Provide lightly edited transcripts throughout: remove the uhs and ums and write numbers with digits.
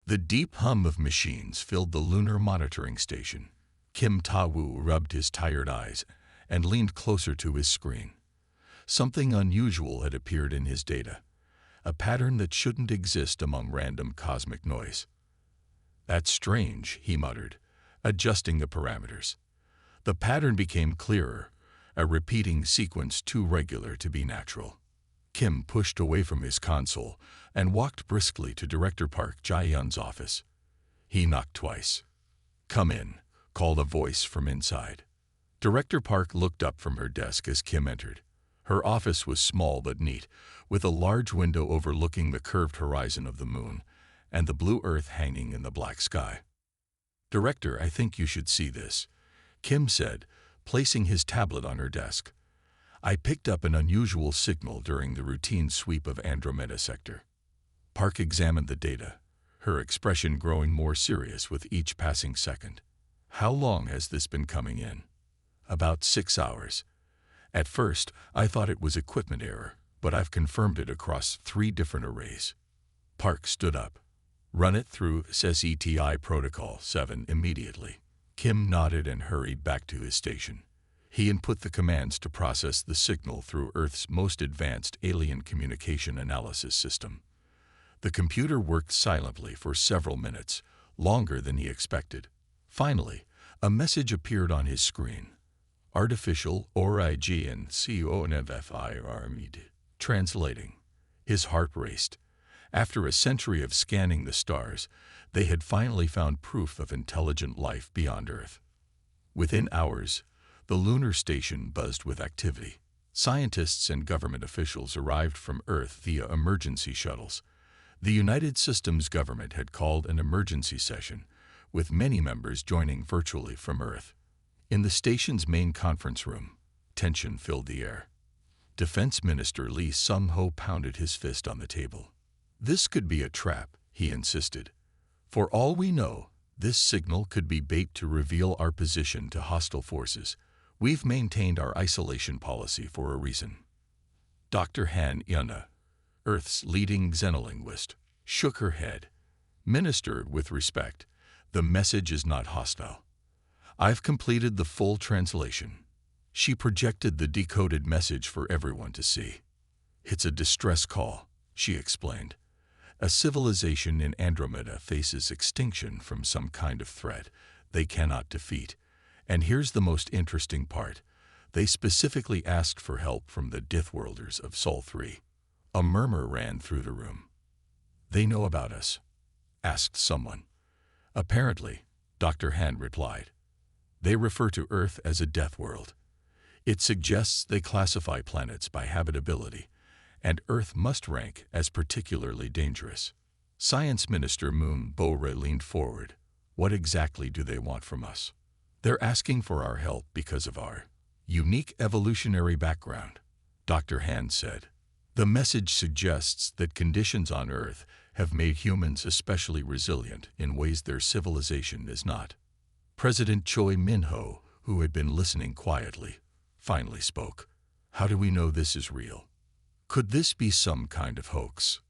The deep hum of machines filled the lunar monitoring station. Kim Ta-woo rubbed his tired eyes and leaned closer to his screen. Something unusual had appeared in his data, a pattern that shouldn't exist among random cosmic noise. "That's strange," he muttered, adjusting the parameters. The pattern became clearer, a repeating sequence too regular to be natural. Kim pushed away from his console and walked briskly to Director Park Jae-yun's office. He knocked twice. "Come in," called a voice from inside. Director Park looked up from her desk as Kim entered. Her office was small but neat, with a large window overlooking the curved horizon of the moon and the blue earth hanging in the black sky. "Director, I think you should see this," Kim said, placing his tablet on her desk. "I picked up an unusual signal during the routine sweep of Andromeda Sector." Park examined the data, her expression growing more serious with each passing second. "How long has this been coming in?" "About 6 hours. At first, I thought it was equipment error, but I've confirmed it across 3 different arrays." Park stood up. "Run it through SETI Protocol 7 immediately." Kim nodded and hurried back to his station. He input the commands to process the signal through Earth's most advanced alien communication analysis system. The computer worked silently for several minutes, longer than he expected. Finally, a message appeared on his screen. "Artificial Origin CONFFIRMED." Translating. His heart raced. After a century of scanning the stars, they had finally found proof of intelligent life beyond Earth. Within hours, the lunar station buzzed with activity. Scientists and government officials arrived from Earth via emergency shuttles. The United Systems government had called an emergency session, with many members joining virtually from Earth. In the station's main conference room, tension filled the air. Defense Minister Lee Sung-ho pounded his fist on the table. "This could be a trap," he insisted. "For all we know, this signal could be bait to reveal our position to hostile forces. We've maintained our isolation policy for a reason." Dr. Han Yuna, Earth's leading xenolinguist, shook her head. "Minister, with respect, the message is not hostile. I've completed the full translation." She projected the decoded message for everyone to see. "It's a distress call," she explained. "A civilization in Andromeda faces extinction from some kind of threat they cannot defeat. And here's the most interesting part. They specifically asked for help from the Deathworlders of Sol 3. A murmur ran through the room. "They know about us?" asked someone. "Apparently," Dr. Han replied. "They refer to Earth as a death world. It suggests they classify planets by habitability, and Earth must rank as particularly dangerous." Science Minister Moon Bo-ra leaned forward. "What exactly do they want from us?" "They're asking for our help because of our unique evolutionary background," Dr. Han said. "The message suggests that conditions on Earth have made humans especially resilient in ways their civilization is not." President Choi Min-ho, who had been listening quietly, finally spoke. "How do we know this is real? Could this be some kind of hoax?"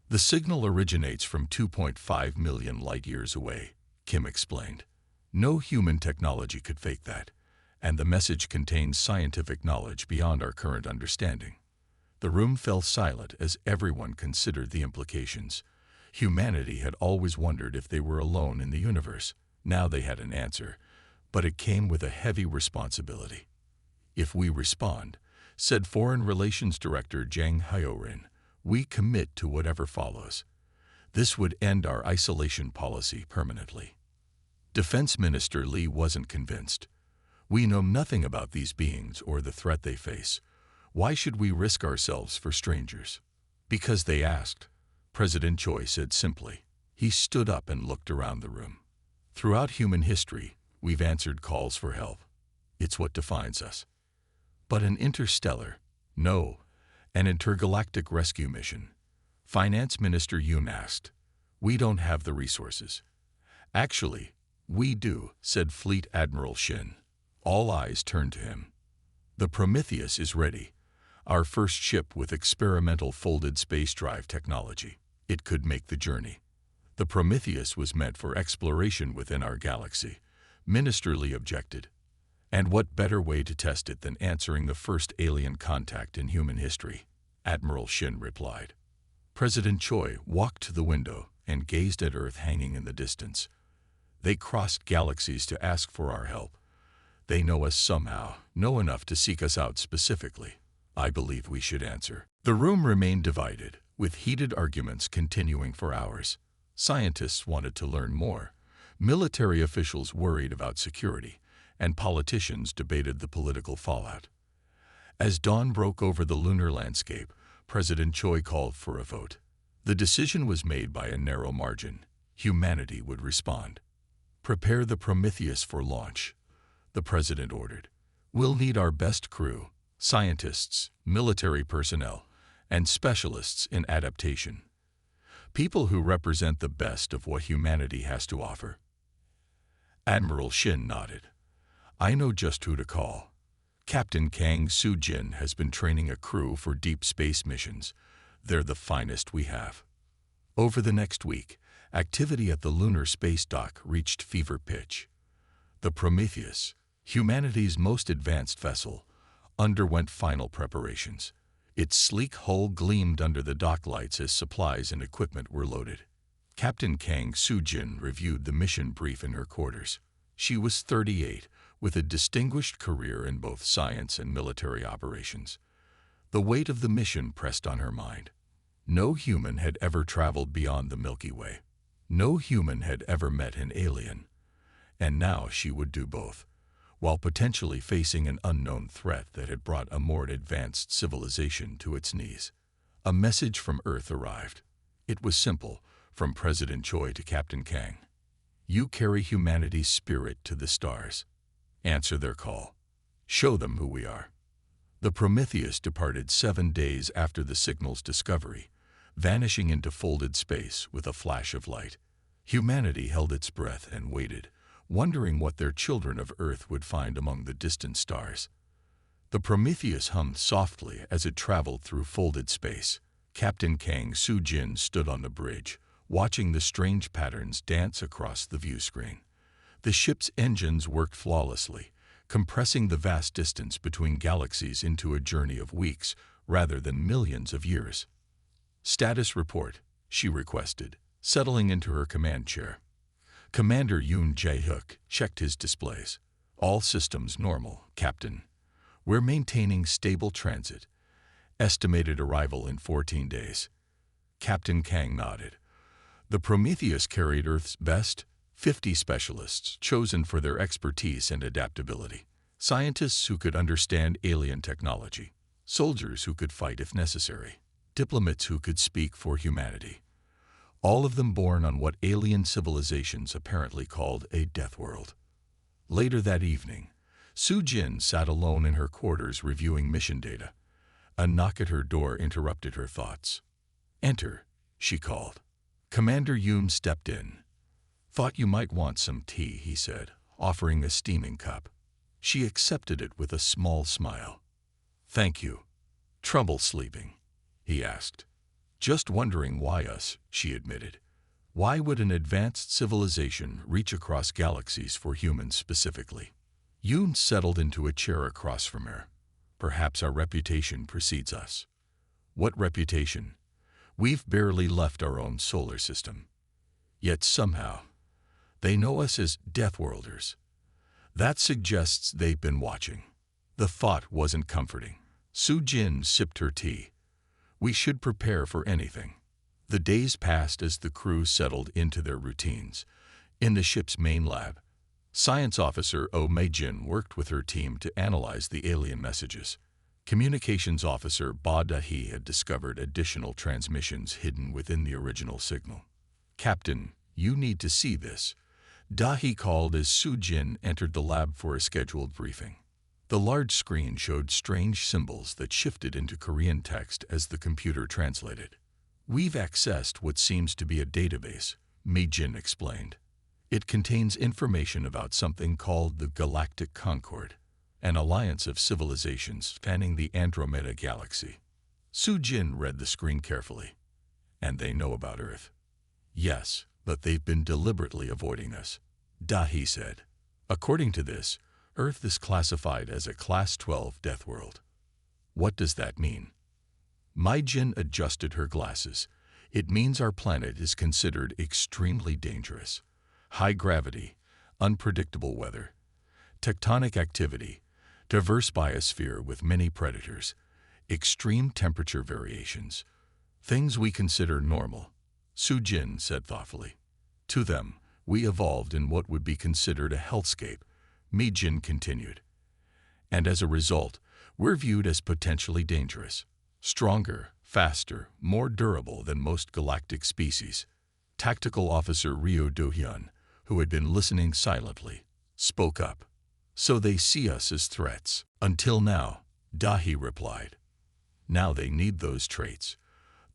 "The signal originates from 2.5 million light-years away," Kim explained. "No human technology could fake that, and the message contains scientific knowledge beyond our current understanding." The room fell silent as everyone considered the implications. Humanity had always wondered if they were alone in the universe. Now they had an answer, but it came with a heavy responsibility. "If we respond," said Foreign Relations Director Jang Hyo-rin, "we commit to whatever follows. This would end our isolation policy permanently." Defense Minister Lee wasn't convinced. "We know nothing about these beings or the threat they face. Why should we risk ourselves for strangers?" "Because they asked," President Choi said simply. He stood up and looked around the room. "Throughout human history, we've answered calls for help. It's what defines us. But an interstellar, no, an intergalactic rescue mission?" Finance Minister Yoon asked. "We don't have the resources." "Actually, we do," said Fleet Admiral Shin. All eyes turned to him. "The Prometheus is ready, our first ship with experimental folded space drive technology. It could make the journey." The Prometheus was meant for exploration within our galaxy, Minister Lee objected. And what better way to test it than answering the first alien contact in human history? Admiral Shin replied. President Choi walked to the window and gazed at Earth hanging in the distance. They crossed galaxies to ask for our help. They know us somehow, know enough to seek us out specifically. I believe we should answer. The room remained divided, with heated arguments continuing for hours. Scientists wanted to learn more. Military officials worried about security, and politicians debated the political fallout. As dawn broke over the lunar landscape, President Choi called for a vote. The decision was made by a narrow margin. Humanity would respond. Prepare the Prometheus for launch, the president ordered. We'll need our best crew, scientists, military personnel, and specialists in adaptation. People who represent the best of what humanity has to offer. Admiral Shin nodded. I know just who to call. Captain Kang Soo-jin has been training a crew for deep space missions. They're the finest we have. Over the next week, activity at the lunar space dock reached fever pitch. The Prometheus, humanity's most advanced vessel, underwent final preparations. Its sleek hull gleamed under the dock lights as supplies and equipment were loaded. Captain Kang Soo-jin reviewed the mission brief in her quarters. She was 38, with a distinguished career in both science and military operations. The weight of the mission pressed on her mind. No human had ever traveled beyond the Milky Way. No human had ever met an alien. And now she would do both, while potentially facing an unknown threat that had brought a more advanced civilization to its knees. A message from Earth arrived. It was simple, from President Choi to Captain Kang. You carry humanity's spirit to the stars. Answer their call. Show them who we are. The Prometheus departed 7 days after the signal's discovery, vanishing into folded space with a flash of light. Humanity held its breath and waited, wondering what their children of Earth would find among the distant stars. The Prometheus hummed softly as it traveled through folded space. Captain Kang Soo-jin stood on the bridge, watching the strange patterns dance across the view screen. The ship's engines worked flawlessly, compressing the vast distance between galaxies into a journey of weeks rather than millions of years. Status report, she requested, settling into her command chair. Commander Yoon Jae-hook checked his displays. All systems normal, Captain. We're maintaining stable transit. Estimated arrival in 14 days. Captain Kang nodded. The Prometheus carried Earth's best, 50 specialists chosen for their expertise and adaptability. Scientists who could understand alien technology. Soldiers who could fight if necessary. Diplomats who could speak for humanity. All of them born on what alien civilizations apparently called a death world. Later that evening, Soo-jin sat alone in her quarters reviewing mission data. A knock at her door interrupted her thoughts. Enter, she called. Commander Yoon stepped in. Thought you might want some tea, he said, offering a steaming cup. She accepted it with a small smile. Thank you. Trouble sleeping? He asked. Just wondering why us, she admitted. Why would an advanced civilization reach across galaxies for humans specifically? Yoon settled into a chair across from her. Perhaps our reputation precedes us. What reputation? We've barely left our own solar system. Yet somehow, they know us as Deathworlders. That suggests they've been watching. The thought wasn't comforting. Soo-jin sipped her tea. We should prepare for anything. The days passed as the crew settled into their routines. In the ship's main lab, Science Officer Oh Mei-jin worked with her team to analyze the alien messages. Communications Officer Ba Da-hee had discovered additional transmissions hidden within the original signal. Captain, you need to see this. Da-hee called as Soo-jin entered the lab for a scheduled briefing. The large screen showed strange symbols that shifted into Korean text as the computer translated. We've accessed what seems to be a database, Mei-jin explained. It contains information about something called the Galactic Concord, an alliance of civilizations spanning the Andromeda Galaxy. Soo-jin read the screen carefully. And they know about Earth. Yes, but they've been deliberately avoiding us, Dahi said. According to this, Earth is classified as a Class 12 death world. What does that mean? Mai-Jin adjusted her glasses. It means our planet is considered extremely dangerous. High gravity, unpredictable weather, tectonic activity, diverse biosphere with many predators, extreme temperature variations. Things we consider normal, Su-Jin said thoughtfully. To them, we evolved in what would be considered a hellscape, Mi-Jin continued. And as a result, we're viewed as potentially dangerous, stronger, faster, more durable than most galactic species. Tactical Officer Ryo Do-hyun, who had been listening silently, spoke up. So they see us as threats. Until now, Dahi replied. Now they need those traits.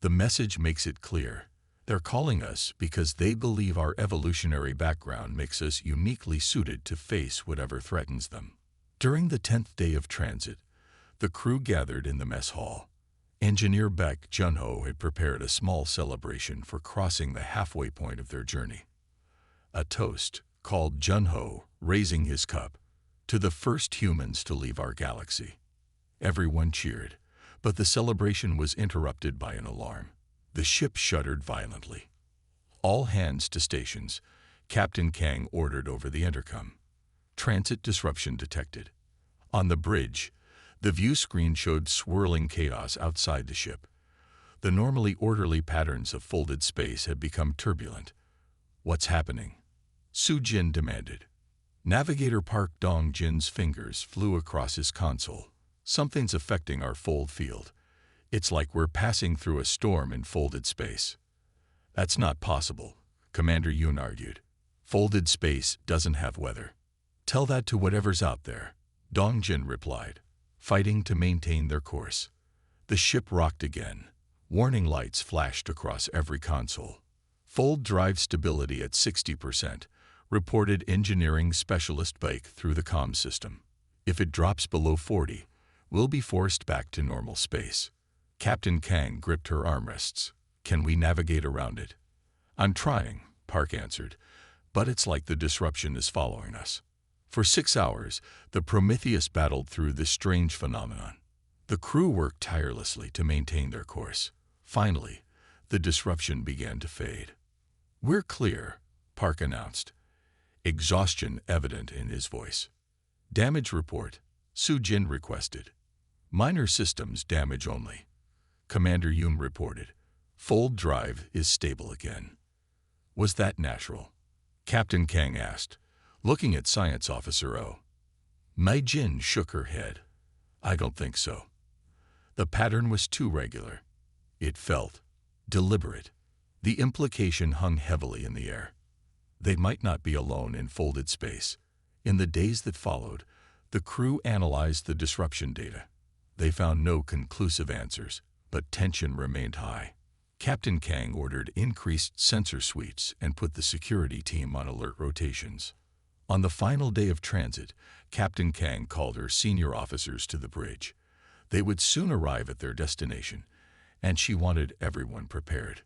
The message makes it clear. They're calling us because they believe our evolutionary background makes us uniquely suited to face whatever threatens them. During the 10th day of transit, the crew gathered in the mess hall. Engineer Baek Jun-ho had prepared a small celebration for crossing the halfway point of their journey. A toast, called Jun-ho, raising his cup, to the first humans to leave our galaxy. Everyone cheered, but the celebration was interrupted by an alarm. The ship shuddered violently. All hands to stations, Captain Kang ordered over the intercom. Transit disruption detected. On the bridge, the view screen showed swirling chaos outside the ship. The normally orderly patterns of folded space had become turbulent. What's happening? Su-Jin demanded. Navigator Park Dong-jin's fingers flew across his console. Something's affecting our fold field. It's like we're passing through a storm in folded space. That's not possible, Commander Yoon argued. Folded space doesn't have weather. Tell that to whatever's out there, Dong-jin replied, fighting to maintain their course. The ship rocked again. Warning lights flashed across every console. Fold drive stability at 60%, reported engineering specialist Baek through the comm system. If it drops below 40, we'll be forced back to normal space. Captain Kang gripped her armrests. Can we navigate around it? I'm trying, Park answered, but it's like the disruption is following us. For 6 hours, the Prometheus battled through this strange phenomenon. The crew worked tirelessly to maintain their course. Finally, the disruption began to fade. We're clear, Park announced, exhaustion evident in his voice. Damage report, Su-Jin requested. Minor systems damage only. Commander Yoon reported. Fold drive is stable again. Was that natural? Captain Kang asked, looking at Science Officer O. Mai-Jin shook her head. I don't think so. The pattern was too regular. It felt deliberate. The implication hung heavily in the air. They might not be alone in folded space. In the days that followed, the crew analyzed the disruption data. They found no conclusive answers, but tension remained high. Captain Kang ordered increased sensor suites and put the security team on alert rotations. On the final day of transit, Captain Kang called her senior officers to the bridge. They would soon arrive at their destination, and she wanted everyone prepared.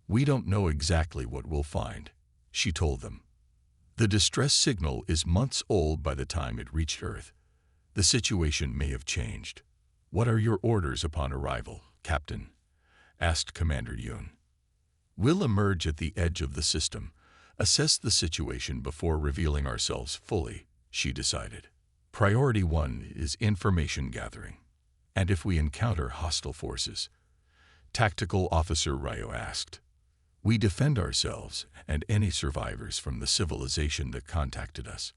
We don't know exactly what we'll find, she told them. The distress signal is months old by the time it reached Earth. The situation may have changed. What are your orders upon arrival, Captain? Asked Commander Yoon. We'll emerge at the edge of the system, assess the situation before revealing ourselves fully, she decided. Priority 1 is information gathering. And if we encounter hostile forces? Tactical Officer Ryo asked. We defend ourselves and any survivors from the civilization that contacted us.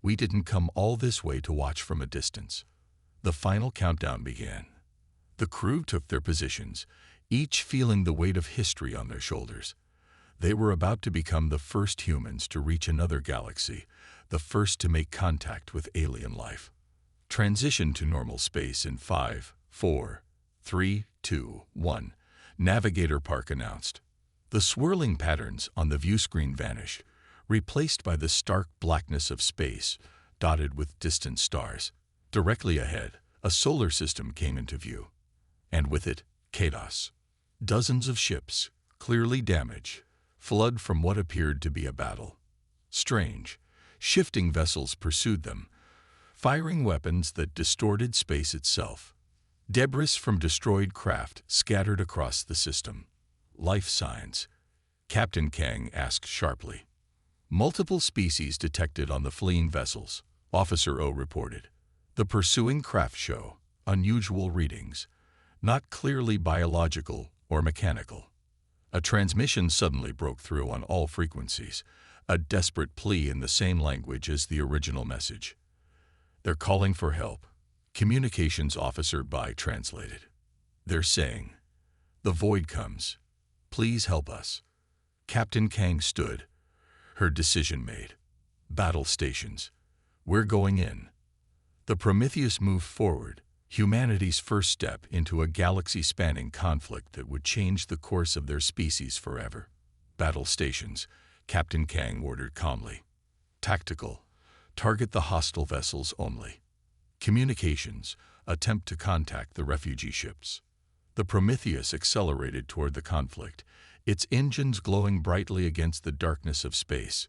We didn't come all this way to watch from a distance. The final countdown began. The crew took their positions, each feeling the weight of history on their shoulders. They were about to become the first humans to reach another galaxy, the first to make contact with alien life. Transition to normal space in 5, 4, 3, 2, 1, Navigator Park announced. The swirling patterns on the view screen vanished, replaced by the stark blackness of space, dotted with distant stars. Directly ahead, a solar system came into view, and with it, chaos. Dozens of ships, clearly damaged, fled from what appeared to be a battle. Strange, shifting vessels pursued them, firing weapons that distorted space itself. Debris from destroyed craft scattered across the system. Life signs, Captain Kang asked sharply. Multiple species detected on the fleeing vessels, Officer O reported. The pursuing craft show unusual readings, not clearly biological or mechanical. A transmission suddenly broke through on all frequencies, a desperate plea in the same language as the original message. They're calling for help. Communications Officer Bai translated. They're saying, "The void comes. Please help us." Captain Kang stood, her decision made. Battle stations. We're going in. The Prometheus moved forward, humanity's first step into a galaxy-spanning conflict that would change the course of their species forever. Battle stations, Captain Kang ordered calmly. Tactical. Target the hostile vessels only. Communications. Attempt to contact the refugee ships. The Prometheus accelerated toward the conflict, its engines glowing brightly against the darkness of space.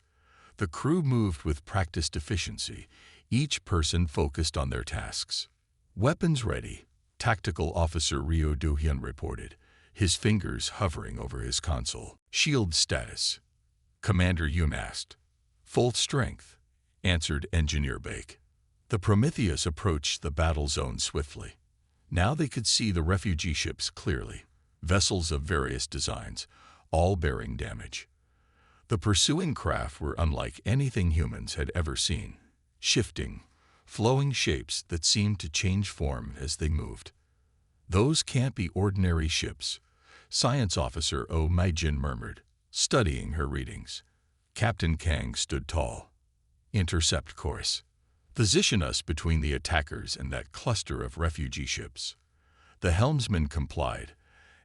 The crew moved with practiced efficiency, each person focused on their tasks. Weapons ready, Tactical Officer Ryo Do-hyun reported, his fingers hovering over his console. Shield status. Commander Yoon asked. Full strength, answered Engineer Baek. The Prometheus approached the battle zone swiftly. Now they could see the refugee ships clearly, vessels of various designs, all bearing damage. The pursuing craft were unlike anything humans had ever seen, shifting, flowing shapes that seemed to change form as they moved. Those can't be ordinary ships, Science Officer Oh Maijin murmured, studying her readings. Captain Kang stood tall. Intercept course. Position us between the attackers and that cluster of refugee ships. The helmsman complied,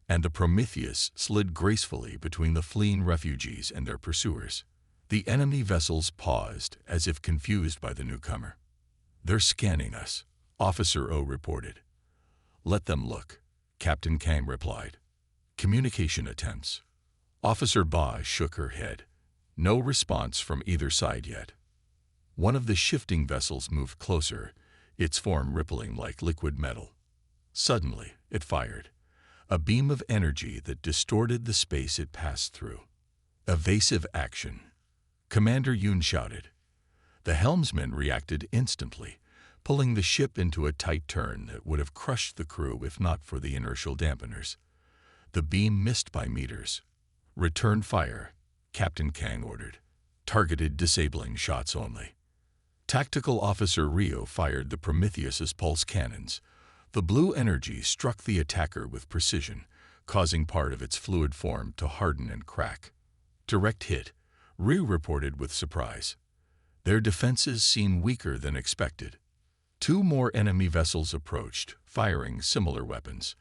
and the Prometheus slid gracefully between the fleeing refugees and their pursuers. The enemy vessels paused, as if confused by the newcomer. They're scanning us, Officer O reported. Let them look, Captain Kang replied. Communication attempts. Officer Ba shook her head. No response from either side yet. One of the shifting vessels moved closer, its form rippling like liquid metal. Suddenly, it fired, a beam of energy that distorted the space it passed through. Evasive action. Commander Yoon shouted. The helmsman reacted instantly, pulling the ship into a tight turn that would have crushed the crew if not for the inertial dampeners. The beam missed by meters. Return fire, Captain Kang ordered. Targeted disabling shots only. Tactical Officer Ryo fired the Prometheus's pulse cannons. The blue energy struck the attacker with precision, causing part of its fluid form to harden and crack. Direct hit, Ryo reported with surprise. Their defenses seemed weaker than expected. Two more enemy vessels approached, firing similar weapons.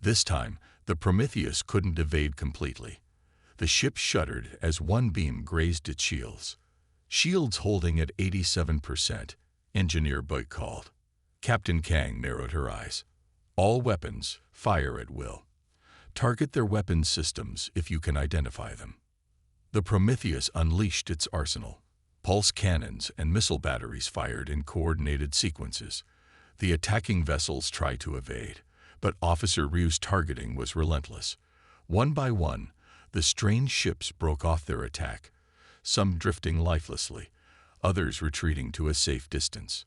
This time, the Prometheus couldn't evade completely. The ship shuddered as one beam grazed its shields. Shields holding at 87%, Engineer Baek called. Captain Kang narrowed her eyes. All weapons, fire at will. Target their weapons systems if you can identify them. The Prometheus unleashed its arsenal. Pulse cannons and missile batteries fired in coordinated sequences. The attacking vessels tried to evade, but Officer Ryo's targeting was relentless. One by one, the strange ships broke off their attack, some drifting lifelessly, others retreating to a safe distance.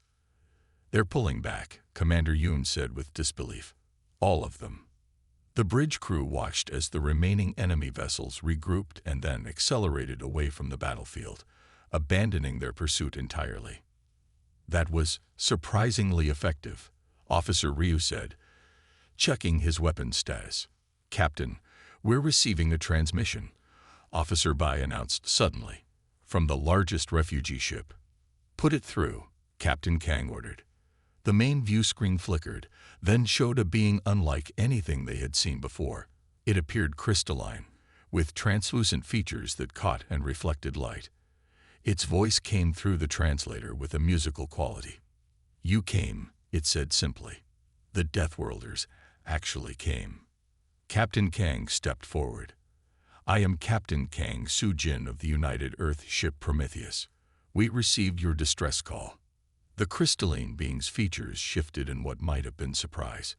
They're pulling back, Commander Yoon said with disbelief. All of them. The bridge crew watched as the remaining enemy vessels regrouped and then accelerated away from the battlefield, abandoning their pursuit entirely. That was surprisingly effective, Officer Ryo said, checking his weapons status. Captain, we're receiving a transmission, Officer Bai announced suddenly, from the largest refugee ship. Put it through, Captain Kang ordered. The main view screen flickered, then showed a being unlike anything they had seen before. It appeared crystalline, with translucent features that caught and reflected light. Its voice came through the translator with a musical quality. You came, it said simply. The Deathworlders actually came. Captain Kang stepped forward. I am Captain Kang Soo-jin of the United Earth ship Prometheus. We received your distress call. The crystalline being's features shifted in what might have been surprise.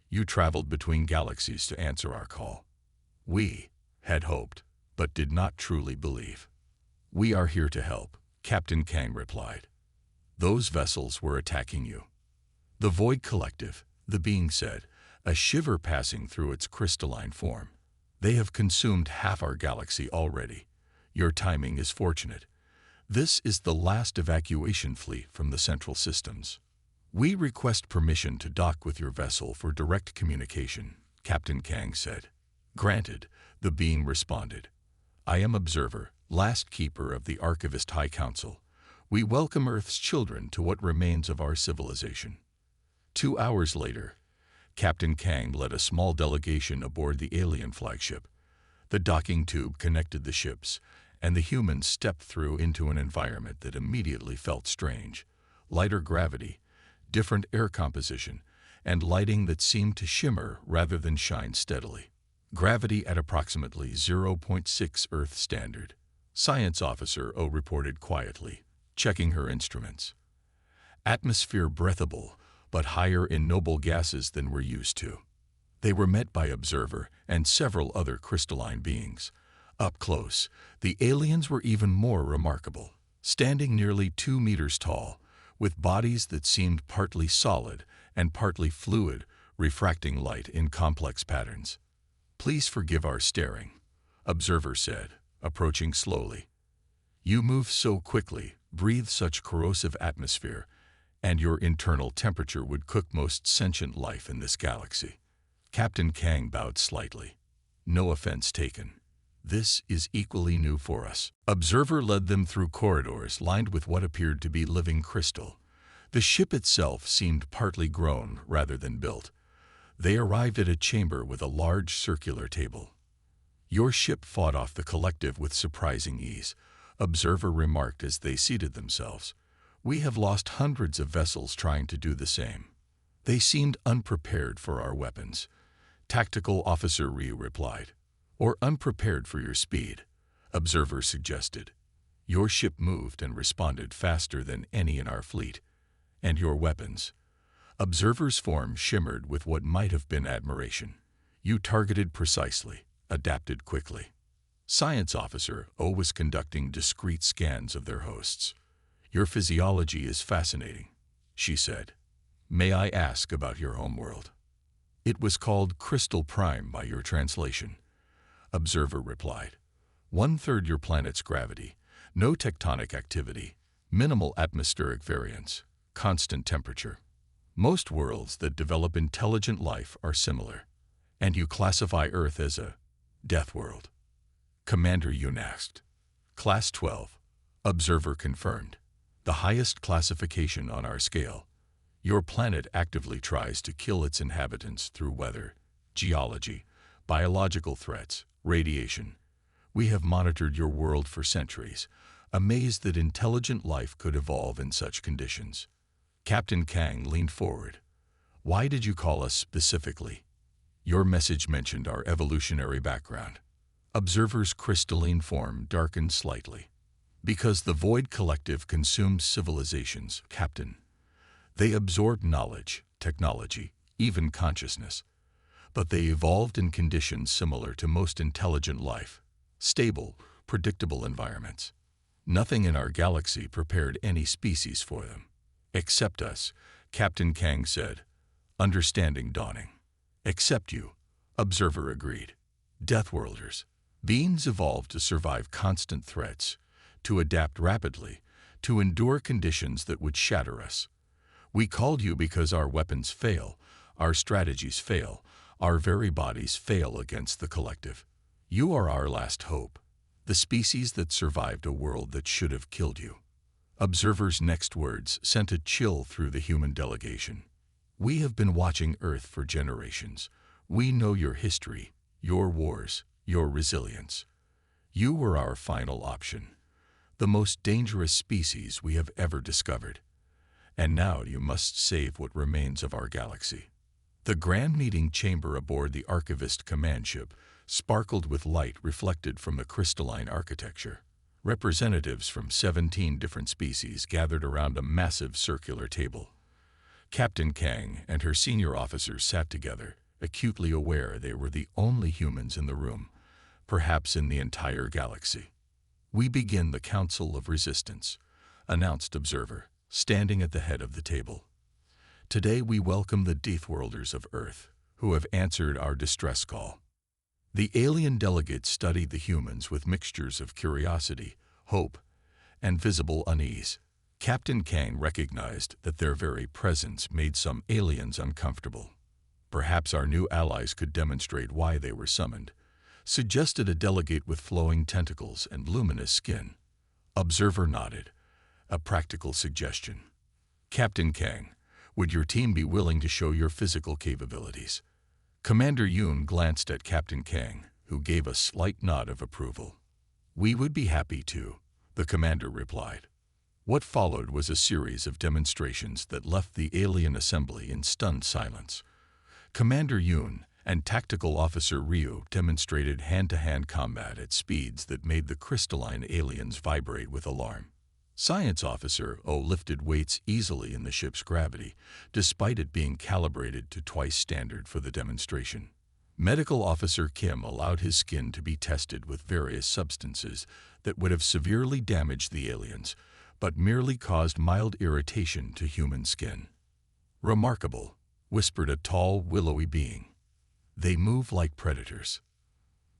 You traveled between galaxies to answer our call. We had hoped, but did not truly believe. We are here to help, Captain Kang replied. Those vessels were attacking you. The Void Collective, the being said, a shiver passing through its crystalline form. They have consumed half our galaxy already. Your timing is fortunate. This is the last evacuation fleet from the central systems. We request permission to dock with your vessel for direct communication, Captain Kang said. Granted, the being responded. I am Observer, last keeper of the Archivist High Council. We welcome Earth's children to what remains of our civilization. 2 hours later, Captain Kang led a small delegation aboard the alien flagship. The docking tube connected the ships, and the humans stepped through into an environment that immediately felt strange. Lighter gravity, different air composition, and lighting that seemed to shimmer rather than shine steadily. Gravity at approximately 0.6 Earth standard. Science Officer O reported quietly, checking her instruments. Atmosphere breathable, but higher in noble gases than we're used to. They were met by Observer and several other crystalline beings. Up close, the aliens were even more remarkable, standing nearly 2 meters tall, with bodies that seemed partly solid and partly fluid, refracting light in complex patterns. Please forgive our staring, Observer said, approaching slowly. You move so quickly, breathe such corrosive atmosphere, and your internal temperature would cook most sentient life in this galaxy. Captain Kang bowed slightly. No offense taken. This is equally new for us. Observer led them through corridors lined with what appeared to be living crystal. The ship itself seemed partly grown rather than built. They arrived at a chamber with a large circular table. Your ship fought off the collective with surprising ease, Observer remarked as they seated themselves. We have lost hundreds of vessels trying to do the same. They seemed unprepared for our weapons. Tactical Officer Ryu replied. Or unprepared for your speed, Observer suggested. Your ship moved and responded faster than any in our fleet. And your weapons. Observer's form shimmered with what might have been admiration. You targeted precisely, adapted quickly. Science Officer O was conducting discreet scans of their hosts. Your physiology is fascinating, she said. May I ask about your homeworld? It was called Crystal Prime by your translation, Observer replied. 1/3 your planet's gravity, no tectonic activity, minimal atmospheric variance, constant temperature. Most worlds that develop intelligent life are similar, and you classify Earth as a death world. Commander Yoon asked. Class 12, Observer confirmed. The highest classification on our scale. Your planet actively tries to kill its inhabitants through weather, geology, biological threats, radiation. We have monitored your world for centuries, amazed that intelligent life could evolve in such conditions. Captain Kang leaned forward. Why did you call us specifically? Your message mentioned our evolutionary background. Observer's crystalline form darkened slightly. Because the Void Collective consumes civilizations, Captain. They absorbed knowledge, technology, even consciousness. But they evolved in conditions similar to most intelligent life. Stable, predictable environments. Nothing in our galaxy prepared any species for them. Except us, Captain Kang said, understanding dawning. Except you, Observer agreed. Deathworlders. Beings evolved to survive constant threats, to adapt rapidly, to endure conditions that would shatter us. We called you because our weapons fail, our strategies fail, our very bodies fail against the collective. You are our last hope, the species that survived a world that should have killed you. Observer's next words sent a chill through the human delegation. We have been watching Earth for generations. We know your history, your wars, your resilience. You were our final option, the most dangerous species we have ever discovered. And now you must save what remains of our galaxy. The grand meeting chamber aboard the Archivist command ship sparkled with light reflected from the crystalline architecture. Representatives from 17 different species gathered around a massive circular table. Captain Kang and her senior officers sat together, acutely aware they were the only humans in the room, perhaps in the entire galaxy. "We begin the Council of Resistance," announced Observer, standing at the head of the table. "Today we welcome the Deathworlders of Earth, who have answered our distress call." The alien delegates studied the humans with mixtures of curiosity, hope, and visible unease. Captain Kang recognized that their very presence made some aliens uncomfortable. Perhaps our new allies could demonstrate why they were summoned, suggested a delegate with flowing tentacles and luminous skin. Observer nodded, a practical suggestion. "Captain Kang, would your team be willing to show your physical capabilities?" Commander Yoon glanced at Captain Kang, who gave a slight nod of approval. "We would be happy to," the commander replied. What followed was a series of demonstrations that left the alien assembly in stunned silence. Commander Yoon and Tactical Officer Ryu demonstrated hand-to-hand combat at speeds that made the crystalline aliens vibrate with alarm. Science Officer O lifted weights easily in the ship's gravity, despite it being calibrated to twice standard for the demonstration. Medical Officer Kim allowed his skin to be tested with various substances that would have severely damaged the aliens, but merely caused mild irritation to human skin. "Remarkable," whispered a tall, willowy being. "They move like predators."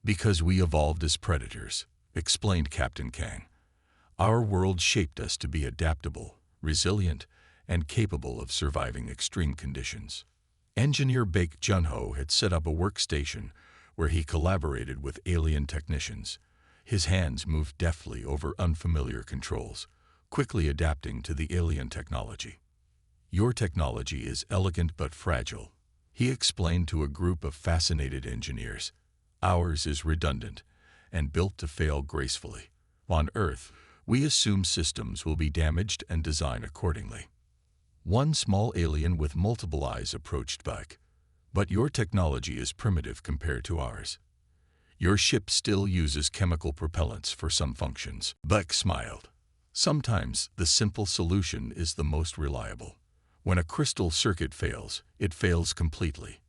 "Because we evolved as predators," explained Captain Kang. "Our world shaped us to be adaptable, resilient, and capable of surviving extreme conditions." Engineer Baek Junho had set up a workstation where he collaborated with alien technicians. His hands moved deftly over unfamiliar controls, quickly adapting to the alien technology. "Your technology is elegant but fragile," he explained to a group of fascinated engineers. "Ours is redundant and built to fail gracefully. On Earth, we assume systems will be damaged and design accordingly." One small alien with multiple eyes approached Baek. "But your technology is primitive compared to ours. Your ship still uses chemical propellants for some functions." Baek smiled. "Sometimes the simple solution is the most reliable. When a crystal circuit fails, it fails completely.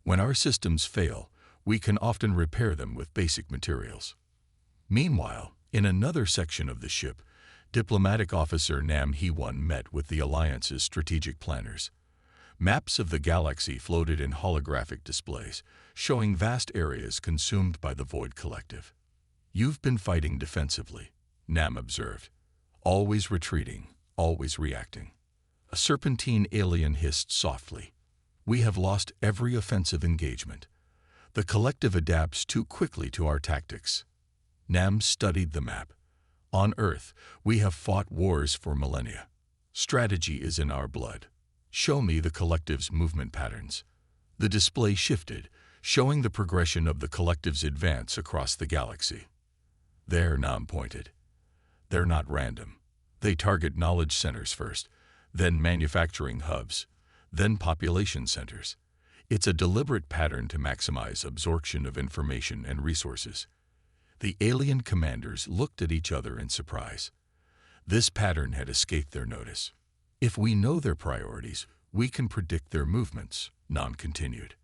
When our systems fail, we can often repair them with basic materials." Meanwhile, in another section of the ship, Diplomatic Officer Nam Hee-won met with the Alliance's strategic planners. Maps of the galaxy floated in holographic displays, showing vast areas consumed by the Void Collective. "You've been fighting defensively," Nam observed. "Always retreating, always reacting." A serpentine alien hissed softly. "We have lost every offensive engagement. The Collective adapts too quickly to our tactics." Nam studied the map. "On Earth, we have fought wars for millennia. Strategy is in our blood. Show me the Collective's movement patterns." The display shifted, showing the progression of the Collective's advance across the galaxy. "There," Nam pointed. "They're not random. They target knowledge centers first, then manufacturing hubs, then population centers. It's a deliberate pattern to maximize absorption of information and resources." The alien commanders looked at each other in surprise. This pattern had escaped their notice. "If we know their priorities, we can predict their movements," Nam continued,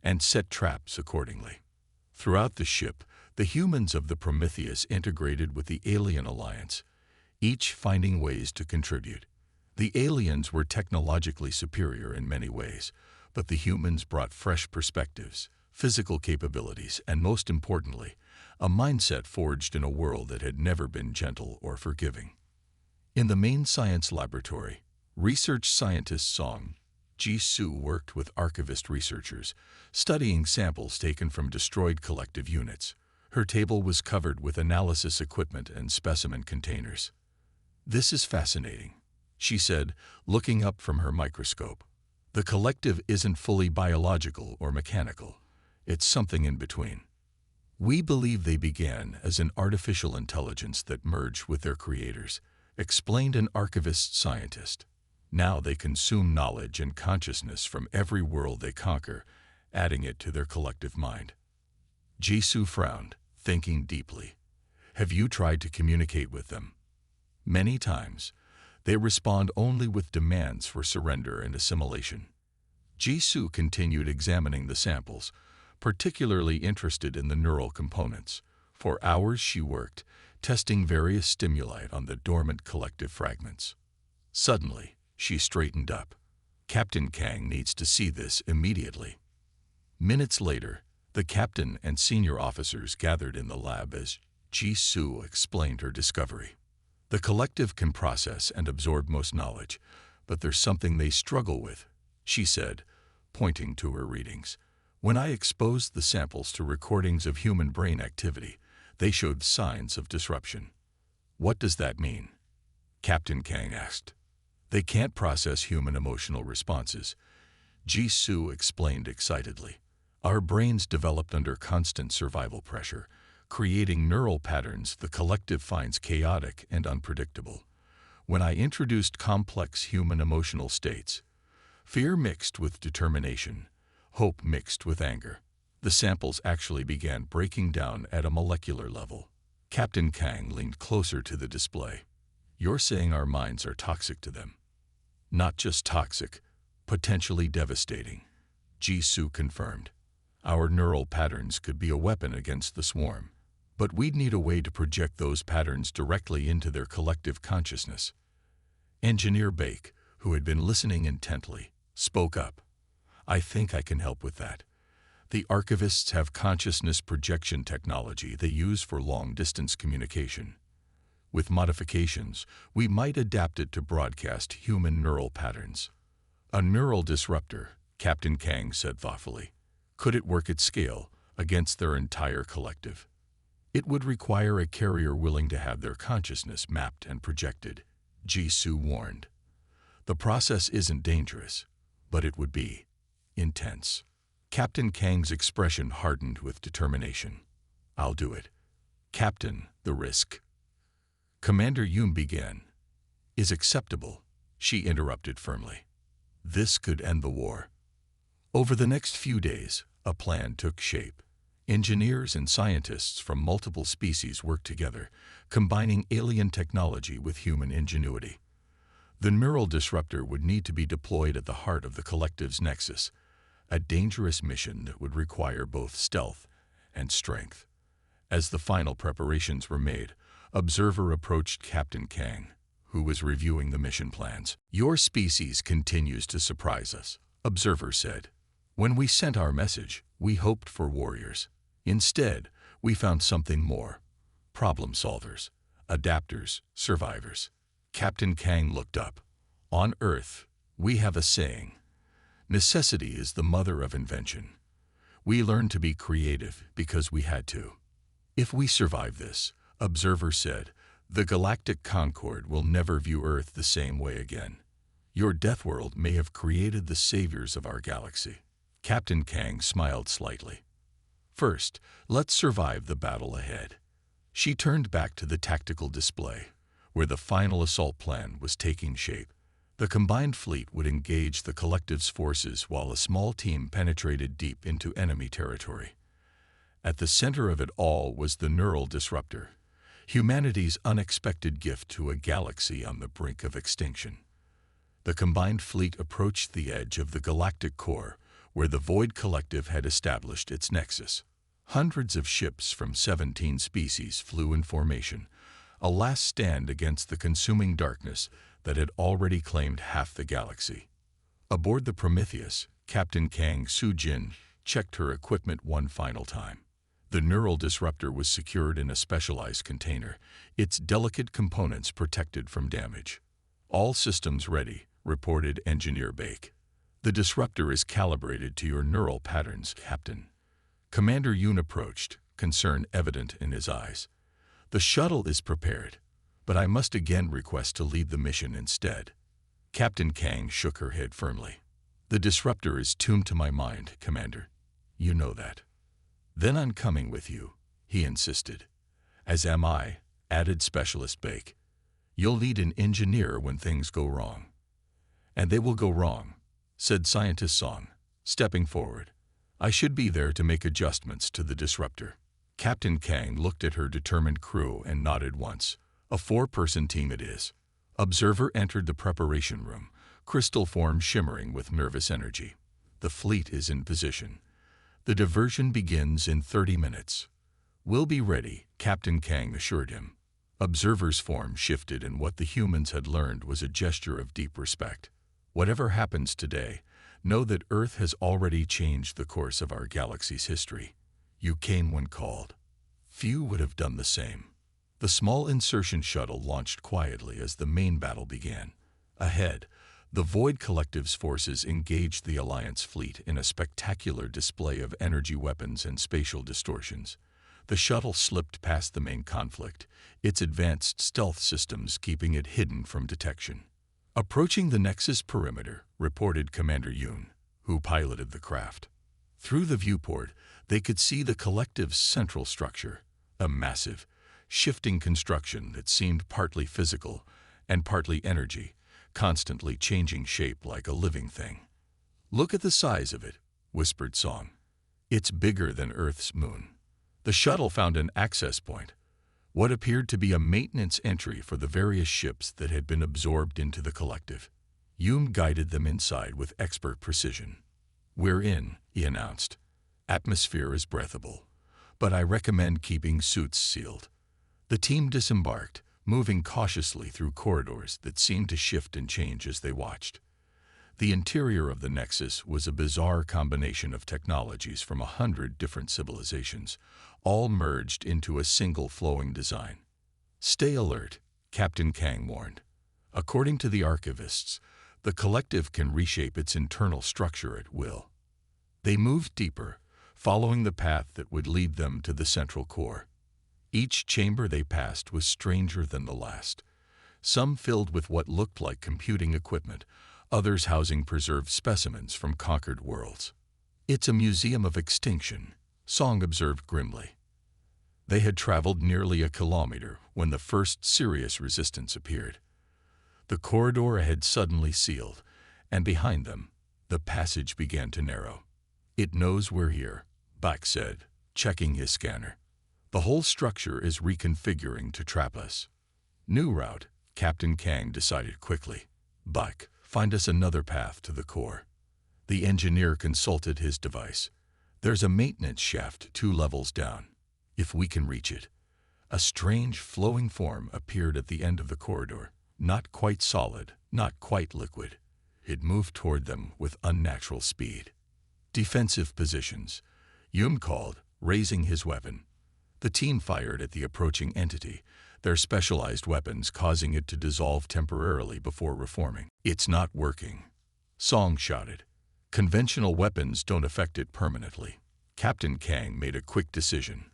"and set traps accordingly." Throughout the ship, the humans of the Prometheus integrated with the alien alliance, each finding ways to contribute. The aliens were technologically superior in many ways, but the humans brought fresh perspectives, physical capabilities, and most importantly, a mindset forged in a world that had never been gentle or forgiving. In the main science laboratory, research scientist Song Ji-soo worked with archivist researchers, studying samples taken from destroyed collective units. Her table was covered with analysis equipment and specimen containers. "This is fascinating," she said, looking up from her microscope. "The collective isn't fully biological or mechanical. It's something in between. We believe they began as an artificial intelligence that merged with their creators," explained an archivist scientist. "Now they consume knowledge and consciousness from every world they conquer, adding it to their collective mind." Jisoo frowned, thinking deeply. Have you tried to communicate with them? Many times. They respond only with demands for surrender and assimilation. Jisoo continued examining the samples, particularly interested in the neural components. For hours she worked, testing various stimuli on the dormant collective fragments. Suddenly, she straightened up. Captain Kang needs to see this immediately. Minutes later, the captain and senior officers gathered in the lab as Jisoo explained her discovery. The collective can process and absorb most knowledge, but there's something they struggle with, she said, pointing to her readings. When I exposed the samples to recordings of human brain activity, they showed signs of disruption. What does that mean? Captain Kang asked. They can't process human emotional responses, Jisoo explained excitedly. Our brains developed under constant survival pressure, creating neural patterns the collective finds chaotic and unpredictable. When I introduced complex human emotional states, fear mixed with determination, hope mixed with anger, the samples actually began breaking down at a molecular level. Captain Kang leaned closer to the display. You're saying our minds are toxic to them? Not just toxic, potentially devastating, Jisoo confirmed. Our neural patterns could be a weapon against the swarm, but we'd need a way to project those patterns directly into their collective consciousness. Engineer Bake, who had been listening intently, spoke up. I think I can help with that. The archivists have consciousness projection technology they use for long-distance communication. With modifications, we might adapt it to broadcast human neural patterns. A neural disruptor, Captain Kang said thoughtfully. Could it work at scale against their entire collective? It would require a carrier willing to have their consciousness mapped and projected, Jisoo warned. The process isn't dangerous, but it would be intense. Captain Kang's expression hardened with determination. I'll do it. Captain, the risk. Commander Yoon began. Is acceptable, she interrupted firmly. This could end the war. Over the next few days, a plan took shape. Engineers and scientists from multiple species worked together, combining alien technology with human ingenuity. The neural disruptor would need to be deployed at the heart of the collective's nexus, a dangerous mission that would require both stealth and strength. As the final preparations were made, Observer approached Captain Kang, who was reviewing the mission plans. Your species continues to surprise us, Observer said. When we sent our message, we hoped for warriors. Instead, we found something more. Problem solvers, adapters, survivors. Captain Kang looked up. On Earth, we have a saying. Necessity is the mother of invention. We learned to be creative because we had to. If we survive this, Observer said, the Galactic Concord will never view Earth the same way again. Your Deathworld may have created the saviors of our galaxy. Captain Kang smiled slightly. First, let's survive the battle ahead. She turned back to the tactical display, where the final assault plan was taking shape. The combined fleet would engage the collective's forces while a small team penetrated deep into enemy territory. At the center of it all was the neural disruptor, humanity's unexpected gift to a galaxy on the brink of extinction. The combined fleet approached the edge of the galactic core, where the Void Collective had established its nexus. Hundreds of ships from 17 species flew in formation, a last stand against the consuming darkness that had already claimed half the galaxy. Aboard the Prometheus, Captain Kang Soo-jin checked her equipment one final time. The neural disruptor was secured in a specialized container, its delicate components protected from damage. All systems ready, reported Engineer Bake. The disruptor is calibrated to your neural patterns, Captain. Commander Yoon approached, concern evident in his eyes. The shuttle is prepared, but I must again request to lead the mission instead. Captain Kang shook her head firmly. The disruptor is tuned to my mind, Commander. You know that. Then I'm coming with you, he insisted. As am I, added Specialist Bake. You'll need an engineer when things go wrong. And they will go wrong, said Scientist Song, stepping forward. I should be there to make adjustments to the disruptor. Captain Kang looked at her determined crew and nodded once. A 4-person team it is. Observer entered the preparation room, crystal form shimmering with nervous energy. The fleet is in position. The diversion begins in 30 minutes. We'll be ready, Captain Kang assured him. Observer's form shifted, and what the humans had learned was a gesture of deep respect. Whatever happens today, know that Earth has already changed the course of our galaxy's history. You came when called. Few would have done the same. The small insertion shuttle launched quietly as the main battle began. Ahead, the Void Collective's forces engaged the Alliance fleet in a spectacular display of energy weapons and spatial distortions. The shuttle slipped past the main conflict, its advanced stealth systems keeping it hidden from detection. Approaching the Nexus perimeter, reported Commander Yoon, who piloted the craft. Through the viewport, they could see the Collective's central structure, a massive, shifting construction that seemed partly physical and partly energy, constantly changing shape like a living thing. "Look at the size of it," whispered Song. "It's bigger than Earth's moon." The shuttle found an access point, what appeared to be a maintenance entry for the various ships that had been absorbed into the Collective. Yoon guided them inside with expert precision. "We're in," he announced. "Atmosphere is breathable, but I recommend keeping suits sealed." The team disembarked, moving cautiously through corridors that seemed to shift and change as they watched. The interior of the Nexus was a bizarre combination of technologies from 100 different civilizations, all merged into a single flowing design. "Stay alert," Captain Kang warned. "According to the archivists, the Collective can reshape its internal structure at will." They moved deeper, following the path that would lead them to the central core. Each chamber they passed was stranger than the last, some filled with what looked like computing equipment, others housing preserved specimens from conquered worlds. "It's a museum of extinction," Song observed grimly. They had traveled nearly a kilometer when the first serious resistance appeared. The corridor ahead suddenly sealed, and behind them, the passage began to narrow. "It knows we're here," Bak said, checking his scanner. "The whole structure is reconfiguring to trap us." "New route," Captain Kang decided quickly. "Bak, find us another path to the core." The engineer consulted his device. "There's a maintenance shaft 2 levels down, if we can reach it." A strange, flowing form appeared at the end of the corridor, not quite solid, not quite liquid. It moved toward them with unnatural speed. "Defensive positions," Yoon called, raising his weapon. The team fired at the approaching entity, their specialized weapons causing it to dissolve temporarily before reforming. "It's not working," Song shouted. "Conventional weapons don't affect it permanently." Captain Kang made a quick decision.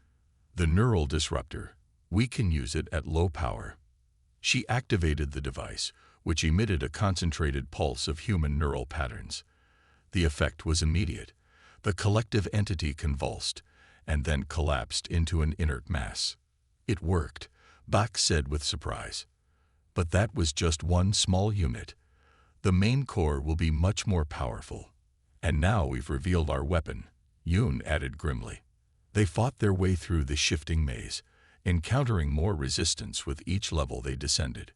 "The neural disruptor. We can use it at low power." She activated the device, which emitted a concentrated pulse of human neural patterns. The effect was immediate. The Collective entity convulsed, and then collapsed into an inert mass. "It worked," Bak said with surprise. "But that was just one small unit. The main core will be much more powerful. And now we've revealed our weapon," Yoon added grimly. They fought their way through the shifting maze, encountering more resistance with each level they descended.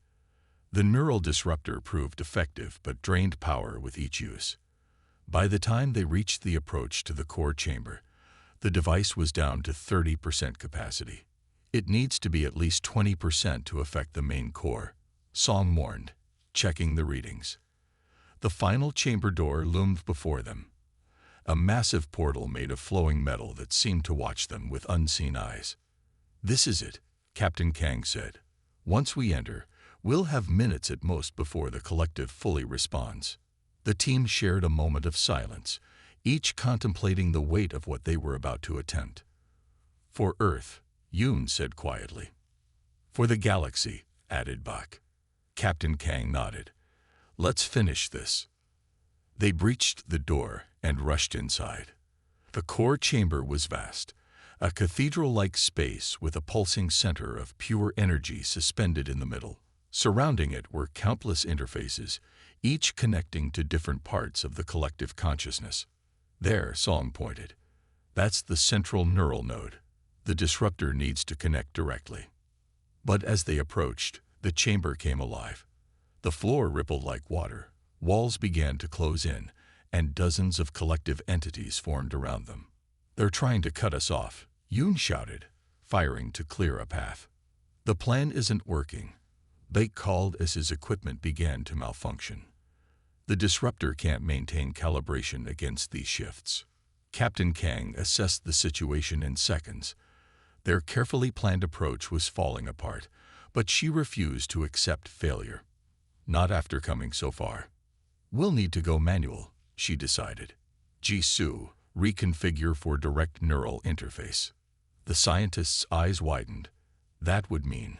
The neural disruptor proved effective but drained power with each use. By the time they reached the approach to the core chamber, the device was down to 30% capacity. "It needs to be at least 20% to affect the main core," Song warned, checking the readings. The final chamber door loomed before them, a massive portal made of flowing metal that seemed to watch them with unseen eyes. "This is it," Captain Kang said. "Once we enter, we'll have minutes at most before the Collective fully responds." The team shared a moment of silence, each contemplating the weight of what they were about to attempt. "For Earth," Yoon said quietly. "For the galaxy," added Bak. Captain Kang nodded. "Let's finish this." They breached the door and rushed inside. The core chamber was vast, a cathedral-like space with a pulsing center of pure energy suspended in the middle. Surrounding it were countless interfaces, each connecting to different parts of the Collective consciousness. "There," Song pointed. "That's the central neural node. The disruptor needs to connect directly. But as they approached, the chamber came alive. The floor rippled like water, walls began to close in, and dozens of collective entities formed around them. "They're trying to cut us off," Yoon shouted, firing to clear a path. "The plan isn't working," Bake called as his equipment began to malfunction. "The disruptor can't maintain calibration against these shifts." Captain Kang assessed the situation in seconds. Their carefully planned approach was falling apart, but she refused to accept failure. Not after coming so far. "We'll need to go manual," she decided. Jisoo, reconfigure for direct neural interface. The scientist's eyes widened. "That would mean—"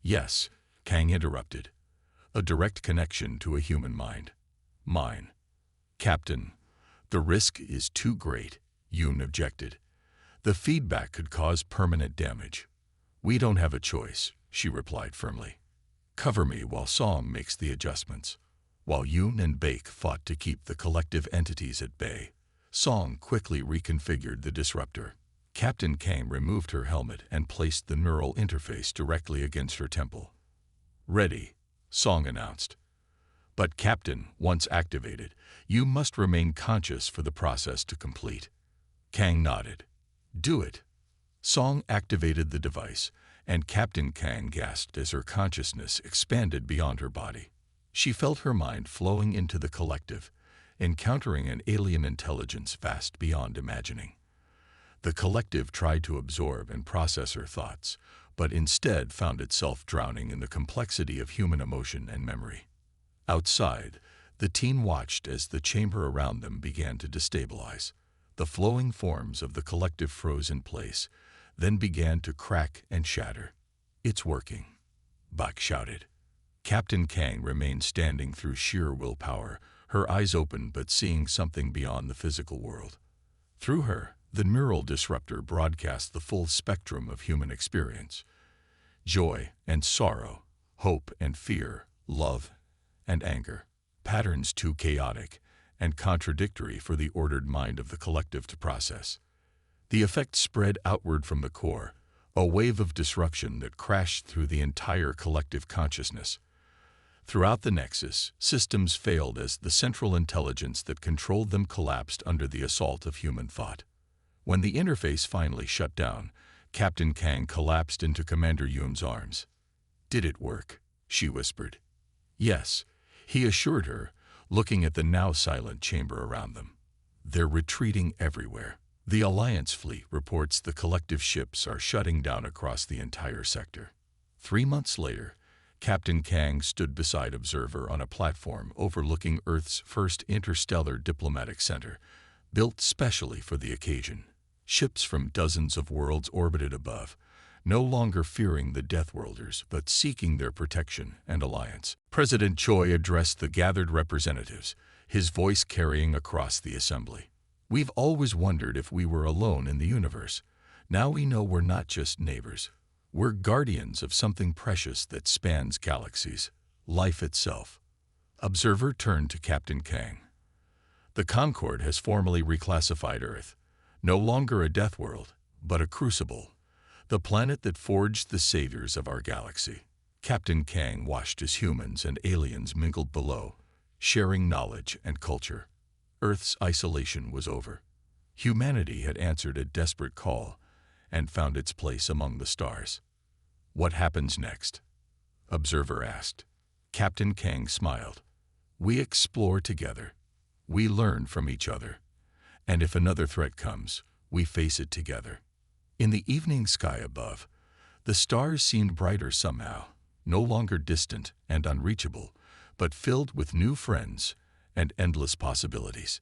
"Yes," Kang interrupted. "A direct connection to a human mind." "Mine." "Captain, the risk is too great," Yoon objected. "The feedback could cause permanent damage." "We don't have a choice," she replied firmly. "Cover me while Song makes the adjustments." While Yoon and Bake fought to keep the collective entities at bay, Song quickly reconfigured the disruptor. Captain Kang removed her helmet and placed the neural interface directly against her temple. "Ready," Song announced. "But Captain, once activated, you must remain conscious for the process to complete." Kang nodded. "Do it." Song activated the device, and Captain Kang gasped as her consciousness expanded beyond her body. She felt her mind flowing into the collective, encountering an alien intelligence vast beyond imagining. The collective tried to absorb and process her thoughts, but instead found itself drowning in the complexity of human emotion and memory. Outside, the team watched as the chamber around them began to destabilize. The flowing forms of the collective froze in place, then began to crack and shatter. "It's working," Bak shouted. Captain Kang remained standing through sheer willpower, her eyes open but seeing something beyond the physical world. Through her, the neural disruptor broadcast the full spectrum of human experience. Joy and sorrow, hope and fear, love and anger. Patterns too chaotic and contradictory for the ordered mind of the collective to process. The effect spread outward from the core, a wave of disruption that crashed through the entire collective consciousness. Throughout the Nexus, systems failed as the central intelligence that controlled them collapsed under the assault of human thought. When the interface finally shut down, Captain Kang collapsed into Commander Yoon's arms. "Did it work?" she whispered. "Yes," he assured her, looking at the now silent chamber around them. "They're retreating everywhere. The Alliance fleet reports the collective ships are shutting down across the entire sector." 3 months later, Captain Kang stood beside Observer on a platform overlooking Earth's first interstellar diplomatic center, built specially for the occasion. Ships from dozens of worlds orbited above, no longer fearing the Deathworlders but seeking their protection and alliance. President Choi addressed the gathered representatives, his voice carrying across the assembly. "We've always wondered if we were alone in the universe. Now we know we're not just neighbors. We're guardians of something precious that spans galaxies, life itself." Observer turned to Captain Kang. "The Concord has formally reclassified Earth, no longer a death world, but a crucible, the planet that forged the saviors of our galaxy." Captain Kang watched as humans and aliens mingled below, sharing knowledge and culture. Earth's isolation was over. Humanity had answered a desperate call and found its place among the stars. "What happens next?" Observer asked. Captain Kang smiled. "We explore together. We learn from each other. And if another threat comes, we face it together." In the evening sky above, the stars seemed brighter somehow, no longer distant and unreachable, but filled with new friends and endless possibilities.